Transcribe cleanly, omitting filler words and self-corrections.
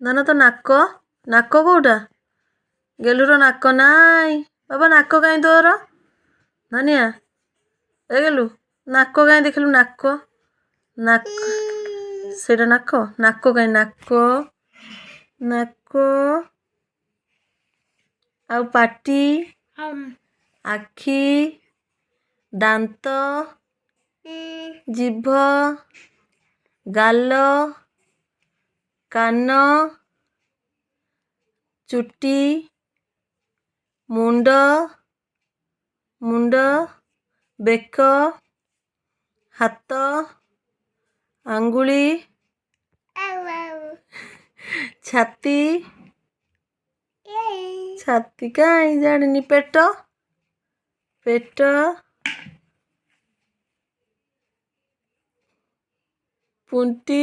ଧନ ତ ନାକ କୋଉଟା? ଗେଲୁର ନାକ ନାଇଁ। ବାବା ନାକ କାହିଁ ତୋର? ଧନିଆ ଏ ଗେଲୁ ନାକ କାହିଁ ଦେଖିଲୁ? ନାକ ସେଇଟା ନାକ କାହିଁ? ନାକ ଆଉ ପାଟି, ଆଖି, ଦାନ୍ତ, ଜିଭ, ଗାଲ, କାନ, ଚୁଟି, ମୁଣ୍ଡ, ବେକ, ହାତ, ଆଙ୍ଗୁଳି, ଛାତି କାହିଁ ଜାଣିନି, ପେଟ, ପୁଣ୍ଟି।